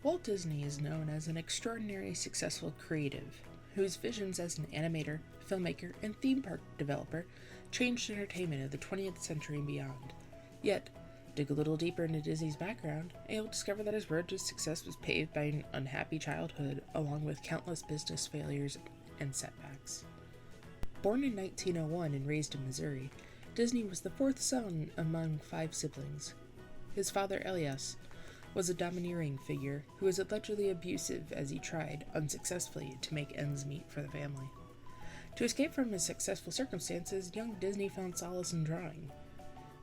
Walt Disney is known as an extraordinarily successful creative whose visions as an animator, filmmaker, and theme park developer changed entertainment of the 20th century and beyond. Yet, dig a little deeper into Disney's background, and you'll discover that his road to success was paved by an unhappy childhood, along with countless business failures and setbacks. Born in 1901 and raised in Missouri, Disney was the fourth son among 5 siblings. His father, Elias, was a domineering figure who was allegedly abusive as he tried, unsuccessfully, to make ends meet for the family. To escape from his successful circumstances, young Disney found solace in drawing.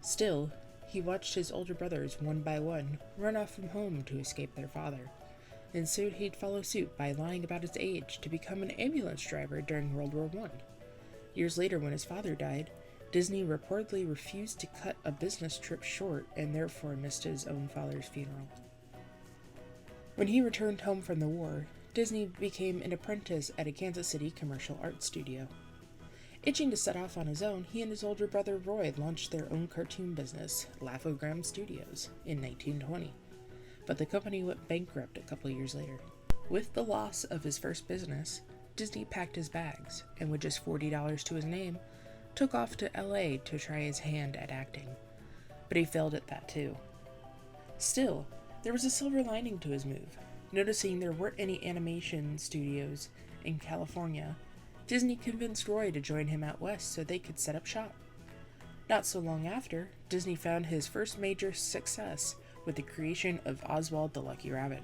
Still, he watched his older brothers, one by one, run off from home to escape their father, and soon he'd follow suit by lying about his age to become an ambulance driver during World War I. Years later, when his father died, Disney reportedly refused to cut a business trip short and therefore missed his own father's funeral. When he returned home from the war, Disney became an apprentice at a Kansas City commercial art studio. Itching to set off on his own, he and his older brother Roy launched their own cartoon business, Laugh-O-Gram Studios, in 1920, but the company went bankrupt a couple years later. With the loss of his first business, Disney packed his bags, and with just $40 to his name, took off to LA to try his hand at acting, but he failed at that too. Still, there was a silver lining to his move. Noticing there weren't any animation studios in California, Disney convinced Roy to join him out west so they could set up shop. Not so long after, Disney found his first major success with the creation of Oswald the Lucky Rabbit.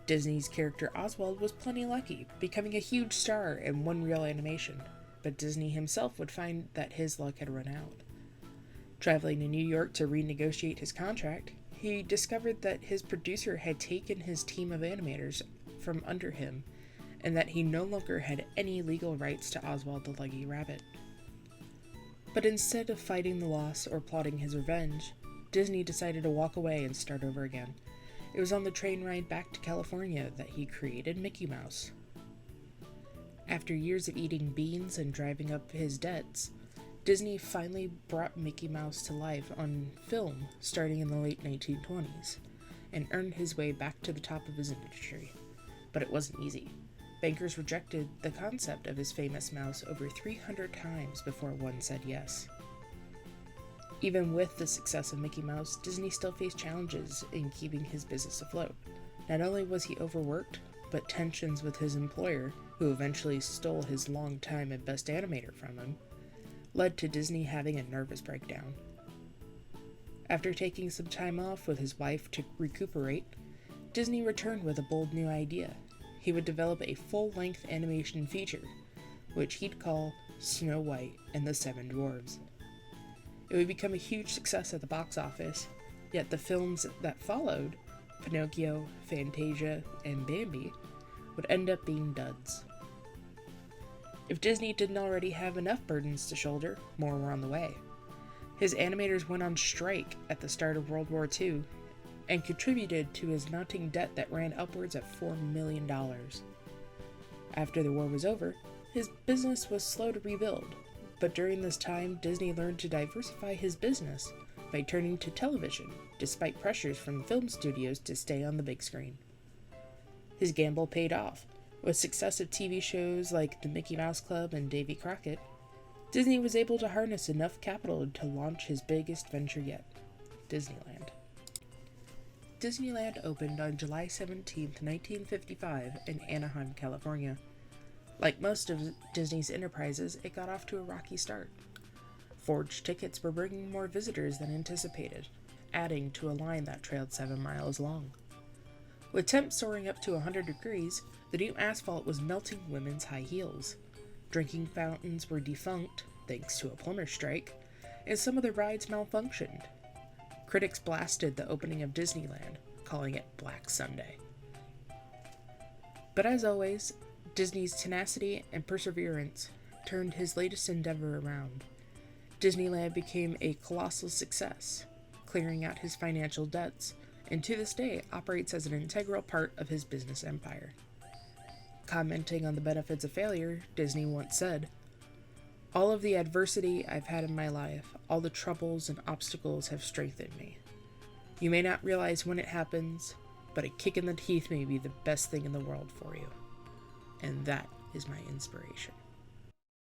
Disney's character Oswald was plenty lucky, becoming a huge star in one reel animation, but Disney himself would find that his luck had run out. Traveling to New York to renegotiate his contract, he discovered that his producer had taken his team of animators from under him, and that he no longer had any legal rights to Oswald the Lucky Rabbit. But instead of fighting the loss or plotting his revenge, Disney decided to walk away and start over again. It was on the train ride back to California that he created Mickey Mouse. After years of eating beans and driving up his debts, Disney finally brought Mickey Mouse to life on film starting in the late 1920s, and earned his way back to the top of his industry. But it wasn't easy. Bankers rejected the concept of his famous mouse over 300 times before one said yes. Even with the success of Mickey Mouse, Disney still faced challenges in keeping his business afloat. Not only was he overworked, but tensions with his employer, who eventually stole his long-time and best animator from him, led to Disney having a nervous breakdown. After taking some time off with his wife to recuperate, Disney returned with a bold new idea. He would develop a full-length animation feature, which he'd call Snow White and the Seven Dwarfs. It would become a huge success at the box office, yet the films that followed, Pinocchio, Fantasia, and Bambi, would end up being duds. If Disney didn't already have enough burdens to shoulder, more were on the way. His animators went on strike at the start of World War II and contributed to his mounting debt that ran upwards of $4 million. After the war was over, his business was slow to rebuild, but during this time, Disney learned to diversify his business by turning to television, despite pressures from film studios to stay on the big screen. His gamble paid off. With successive TV shows like The Mickey Mouse Club and Davy Crockett, Disney was able to harness enough capital to launch his biggest venture yet, Disneyland. Disneyland opened on July 17, 1955 in Anaheim, California. Like most of Disney's enterprises, it got off to a rocky start. Forged tickets were bringing more visitors than anticipated, adding to a line that trailed 7 miles long. With temps soaring up to 100 degrees, the new asphalt was melting women's high heels. Drinking fountains were defunct, thanks to a plumber's strike, and some of the rides malfunctioned. Critics blasted the opening of Disneyland, calling it Black Sunday. But as always, Disney's tenacity and perseverance turned his latest endeavor around. Disneyland became a colossal success, clearing out his financial debts, and to this day operates as an integral part of his business empire. Commenting on the benefits of failure, Disney once said, "All of the adversity I've had in my life, all the troubles and obstacles have strengthened me. You may not realize when it happens, but a kick in the teeth may be the best thing in the world for you. And that is my inspiration.